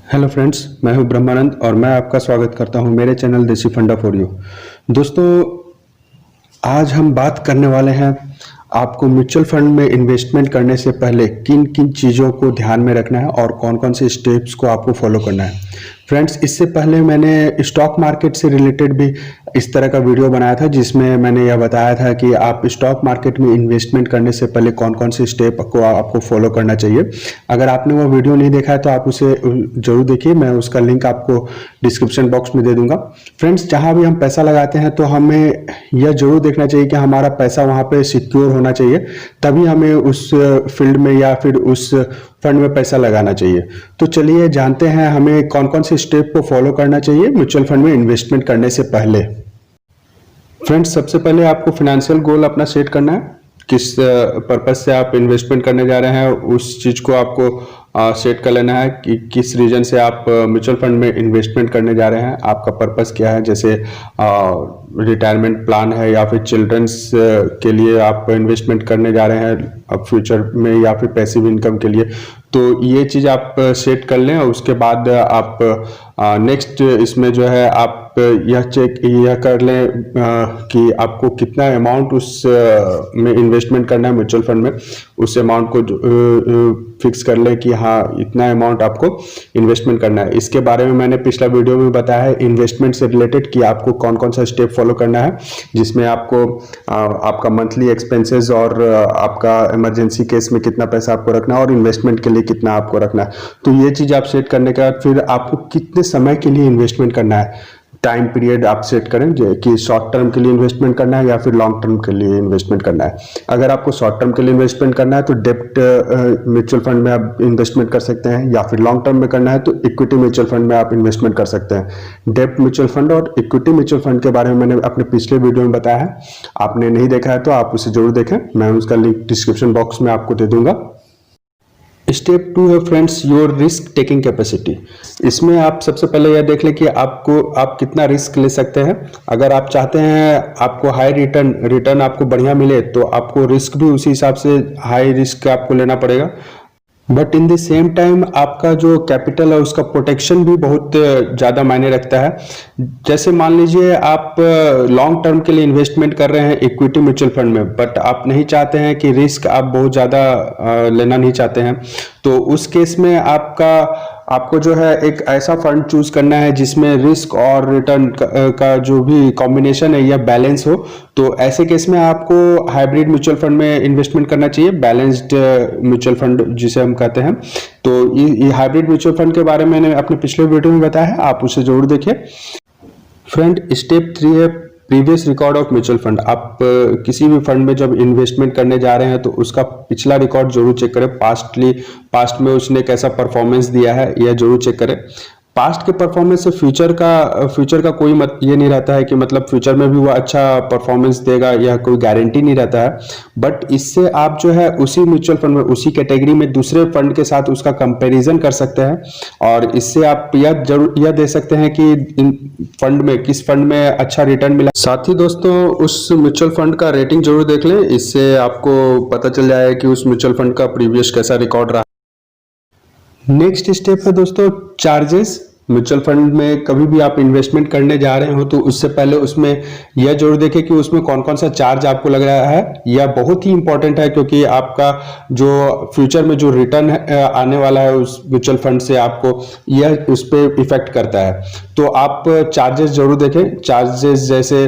Hello friends, मैं हूं ब्रह्मानंद और मैं आपका स्वागत करता हूं मेरे चैनल देसी फंडा फॉर यू। दोस्तों, आज हम बात करने वाले हैं आपको म्यूचुअल फंड में इन्वेस्टमेंट करने से पहले किन किन चीज़ों को ध्यान में रखना है और कौन कौन से स्टेप्स को आपको फॉलो करना है। फ्रेंड्स, इससे पहले मैंने स्टॉक मार्केट से रिलेटेड भी इस तरह का वीडियो बनाया था जिसमें मैंने यह बताया था कि आप स्टॉक मार्केट में इन्वेस्टमेंट करने से पहले कौन कौन से स्टेप को आपको फॉलो करना चाहिए। अगर आपने वो वीडियो नहीं देखा है तो आप उसे जरूर देखिए, मैं उसका लिंक आपको डिस्क्रिप्शन बॉक्स में दे दूंगा। फ्रेंड्स, जहां भी हम पैसा लगाते हैं तो हमें यह जरूर देखना चाहिए कि हमारा पैसा वहां पे सिक्योर होना चाहिए, तभी हमें उस फील्ड में या फिर उस फंड में पैसा लगाना चाहिए। तो चलिए जानते हैं हमें कौन कौन से स्टेप को फॉलो करना चाहिए म्यूचुअल फंड में इन्वेस्टमेंट करने से पहले। फ्रेंड्स, सबसे पहले आपको फाइनेंशियल गोल अपना सेट करना है। किस पर्पज से आप इन्वेस्टमेंट करने जा रहे हैं उस चीज को आपको सेट कर लेना है कि किस रीजन से आप म्यूचुअल फंड में इन्वेस्टमेंट करने जा रहे हैं, आपका पर्पस क्या है। जैसे रिटायरमेंट प्लान है या फिर चिल्ड्रंस के लिए आप इन्वेस्टमेंट करने जा रहे हैं अब फ्यूचर में, या फिर पैसिव इनकम के लिए। तो ये चीज़ आप सेट कर लें और उसके बाद आप नेक्स्ट इसमें जो है आप यह कर लें कि आपको कितना अमाउंट उस में इन्वेस्टमेंट करना है म्यूचुअल फंड में। उस अमाउंट को फिक्स कर लें कि हाँ, इतना अमाउंट आपको इन्वेस्टमेंट करना है। इसके बारे में मैंने पिछला वीडियो में बताया है इन्वेस्टमेंट से रिलेटेड कि आपको कौन कौन सा स्टेप फॉलो करना है, जिसमें आपको आपका मंथली एक्सपेंसेस और आपका इमरजेंसी केस में कितना पैसा आपको रखना है और इन्वेस्टमेंट के लिए कितना आपको रखना है। तो ये चीज़ आप सेट करने के बाद फिर आपको कितने समय के लिए इन्वेस्टमेंट करना है, टाइम पीरियड आप सेट करें कि शॉर्ट टर्म के लिए इन्वेस्टमेंट करना है या फिर लॉन्ग टर्म के लिए इन्वेस्टमेंट करना है। अगर आपको शॉर्ट टर्म के लिए इन्वेस्टमेंट करना है तो डेब्ट म्यूचुअल फंड में आप इन्वेस्टमेंट कर सकते हैं, या फिर लॉन्ग टर्म में करना है तो इक्विटी म्यूचुअल फंड में आप इन्वेस्टमेंट कर सकते हैं। डेब्ट म्यूचुअल फंड और इक्विटी म्यूचुअल फंड के बारे में मैंने अपने पिछले वीडियो में बताया है, आपने नहीं देखा है तो आप उसे जरूर देखें, मैं उसका लिंक डिस्क्रिप्शन बॉक्स में आपको दे दूंगा। स्टेप 2 है friends, your risk taking capacity. इसमें आप सबसे पहले यह देख लें कि आप कितना रिस्क ले सकते हैं। अगर आप चाहते हैं आपको हाई रिटर्न आपको बढ़िया मिले तो आपको रिस्क भी उसी हिसाब से हाई रिस्क आपको लेना पड़ेगा। But in the same time आपका जो कैपिटल है उसका प्रोटेक्शन भी बहुत ज़्यादा मायने रखता है। जैसे मान लीजिए आप लॉन्ग टर्म के लिए इन्वेस्टमेंट कर रहे हैं इक्विटी म्यूचुअल फंड में, बट आप नहीं चाहते हैं कि रिस्क आप बहुत ज़्यादा लेना नहीं चाहते हैं, तो उस केस में आपको जो है एक ऐसा फंड चूज करना है जिसमें रिस्क और रिटर्न का जो भी कॉम्बिनेशन है यह बैलेंस हो। तो ऐसे केस में आपको हाइब्रिड म्यूचुअल फंड में इन्वेस्टमेंट करना चाहिए, बैलेंस्ड म्यूचुअल फंड जिसे हम कहते हैं। तो ये हाइब्रिड म्यूचुअल फंड के बारे में मैंने अपने पिछले वीडियो में बताया है, आप उसे जरूर देखिए। फ्रेंड, स्टेप 3 है previous record of mutual fund. आप किसी भी फंड में जब इन्वेस्टमेंट करने जा रहे हैं तो उसका पिछला रिकॉर्ड जरूर चेक करें। पास्ट में उसने कैसा परफॉर्मेंस दिया है यह जरूर चेक करें। पास्ट के परफॉर्मेंस से फ्यूचर का कोई ये नहीं रहता है कि मतलब फ्यूचर में भी वो अच्छा परफॉर्मेंस देगा, यह कोई गारंटी नहीं रहता है। बट इससे आप जो है उसी म्यूचुअल फंड में उसी कैटेगरी में दूसरे फंड के साथ उसका कंपैरिजन कर सकते हैं, और इससे आप यह दे सकते हैं कि इन फंड में किस फंड में अच्छा रिटर्न मिला। साथ ही दोस्तों, उस म्यूचुअल फंड का रेटिंग जरूर देख लें, इससे आपको पता चल जाए कि उस म्यूचुअल फंड का प्रीवियस कैसा रिकॉर्ड रहा। नेक्स्ट स्टेप है दोस्तों चार्जेस। म्यूचुअल फंड में कभी भी आप इन्वेस्टमेंट करने जा रहे हो तो उससे पहले उसमें यह जरूर देखें कि उसमें कौन कौन सा चार्ज आपको लग रहा है। यह बहुत ही इंपॉर्टेंट है क्योंकि आपका जो फ्यूचर में जो रिटर्न आने वाला है उस म्यूचुअल फंड से आपको यह उस पर इफेक्ट करता है। तो आप चार्जेस जरूर देखें। चार्जेस जैसे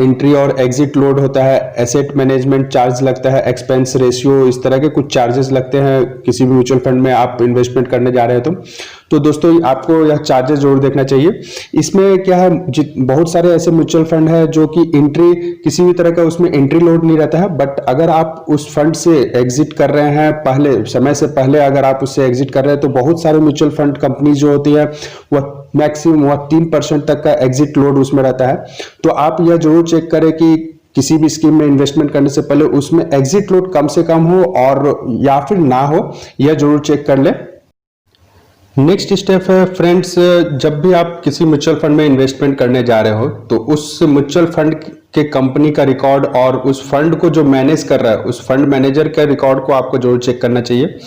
एंट्री और एग्जिट लोड होता है, एसेट मैनेजमेंट चार्ज लगता है, एक्सपेंस रेशियो, इस तरह के कुछ चार्जेस लगते हैं किसी भी म्यूचुअल फंड में आप इन्वेस्टमेंट करने जा रहे हैं तो दोस्तों आपको यह चार्जेस जरूर देखना चाहिए। इसमें क्या है, बहुत सारे ऐसे म्यूचुअल फंड है जो कि एंट्री किसी भी तरह का उसमें एंट्री लोड नहीं रहता है, बट अगर आप उस फंड से एग्जिट कर रहे हैं पहले समय से पहले, अगर आप उससे एग्जिट कर रहे हैं तो बहुत सारे म्यूचुअल फंड कंपनी जो होती है वह मैक्सिमम 3% तक का एग्जिट लोड उसमें रहता है। तो आप यह जरूर चेक करें कि किसी भी स्कीम में इन्वेस्टमेंट करने से पहले उसमें एग्जिट लोड कम से कम हो और या फिर ना हो, यह जरूर चेक कर ले। नेक्स्ट स्टेप है फ्रेंड्स, जब भी आप किसी म्यूचुअल फंड में इन्वेस्टमेंट करने जा रहे हो तो उस म्यूचुअल फंड के कंपनी का रिकॉर्ड और उस फंड को जो मैनेज कर रहा है उस फंड मैनेजर के रिकॉर्ड को आपको जरूर चेक करना चाहिए।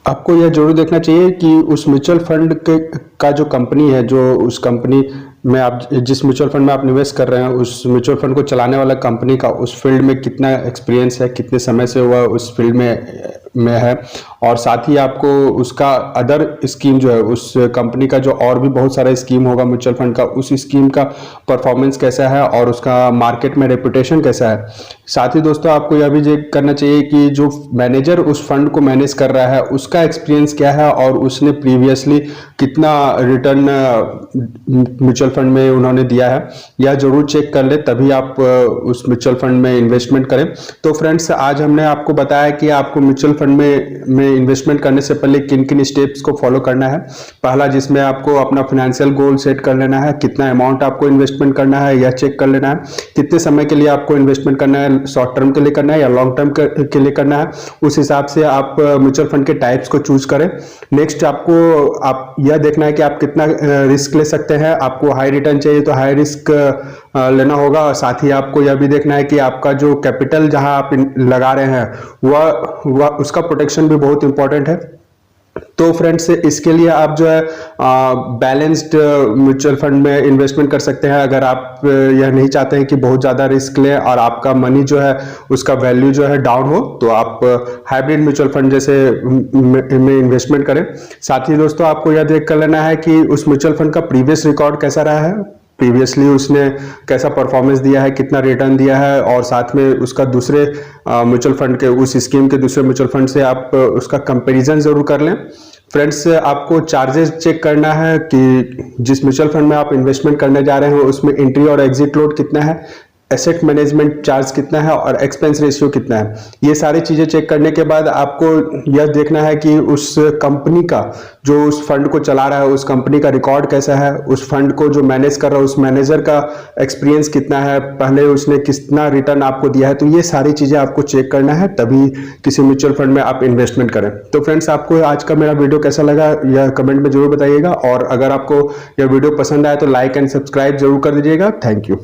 आपको यह जरूर देखना चाहिए कि उस म्यूचुअल फंड के का जो कंपनी है, जो उस कंपनी में आप जिस म्यूचुअल फंड में आप निवेश कर रहे हैं, उस म्यूचुअल फंड को चलाने वाला कंपनी का उस फील्ड में कितना एक्सपीरियंस है, कितने समय से वह उस फील्ड में है, और साथ ही आपको उसका अदर स्कीम जो है, उस कंपनी का जो और भी बहुत सारा स्कीम होगा म्यूचुअल फंड का, उस स्कीम का परफॉर्मेंस कैसा है और उसका मार्केट में रेपुटेशन कैसा है। साथ ही दोस्तों आपको यह भी चेक करना चाहिए कि जो मैनेजर उस फंड को मैनेज कर रहा है उसका एक्सपीरियंस क्या है और उसने प्रीवियसली कितना रिटर्न म्यूचुअल फंड में उन्होंने दिया है, यह जरूर चेक कर ले, तभी आप उस म्यूचुअल फंड में इन्वेस्टमेंट करें। तो फ्रेंड्स, आज हमने आपको बताया कि आपको म्यूचुअल फंड में इन्वेस्टमेंट करने से पहले किन किन स्टेप्स को फॉलो करना है। पहला, जिसमें आपको अपना फाइनेंशियल गोल सेट कर लेना है, कितना अमाउंट आपको इन्वेस्टमेंट करना है यह चेक कर लेना है, कितने समय के लिए आपको इन्वेस्टमेंट करना है, शॉर्ट टर्म के लिए करना है या लॉन्ग टर्म के लिए करना है, उस हिसाब से आप म्यूचुअल फंड के टाइप्स को चूज करें। नेक्स्ट, आप यह देखना है कि आप कितना रिस्क ले सकते हैं। आपको हाई रिटर्न चाहिए तो हाई रिस्क लेना होगा, और साथ ही आपको यह भी देखना है कि आपका जो कैपिटल जहां आप लगा रहे हैं वह उसका प्रोटेक्शन भी बहुत इंपॉर्टेंट है। तो फ्रेंड्स, इसके लिए आप जो है बैलेंस्ड म्यूचुअल फंड में इन्वेस्टमेंट कर सकते हैं। अगर आप यह नहीं चाहते हैं कि बहुत ज़्यादा रिस्क लें और आपका मनी जो है उसका वैल्यू जो है डाउन हो, तो आप हाइब्रिड म्यूचुअल फंड जैसे में इन्वेस्टमेंट करें। साथ ही दोस्तों आपको यह देख कर लेना है कि उस म्यूचुअल फंड का प्रीवियस रिकॉर्ड कैसा रहा है, प्रीवियसली उसने कैसा परफॉर्मेंस दिया है, कितना रिटर्न दिया है, और साथ में उसका दूसरे म्यूचुअल फंड के, उस स्कीम के दूसरे म्यूचुअल फंड से आप उसका कंपैरिजन जरूर कर लें। फ्रेंड्स, आपको चार्जेस चेक करना है कि जिस म्यूचुअल फंड में आप इन्वेस्टमेंट करने जा रहे हैं उसमें एंट्री और एग्जिट लोड कितना है, एसेट मैनेजमेंट चार्ज कितना है और एक्सपेंस रेशियो कितना है। ये सारी चीजें चेक करने के बाद आपको यह देखना है कि उस कंपनी का, जो उस फंड को चला रहा है, उस कंपनी का रिकॉर्ड कैसा है, उस फंड को जो मैनेज कर रहा है उस मैनेजर का एक्सपीरियंस कितना है, पहले उसने कितना रिटर्न आपको दिया है। तो ये सारी चीजें आपको चेक करना है, तभी किसी म्यूचुअल फंड में आप इन्वेस्टमेंट करें। तो फ्रेंड्स, आपको आज का मेरा वीडियो कैसा लगा यह कमेंट में जरूर बताइएगा, और अगर आपको यह वीडियो पसंद आया तो लाइक एंड सब्सक्राइब जरूर कर दीजिएगा। Thank you.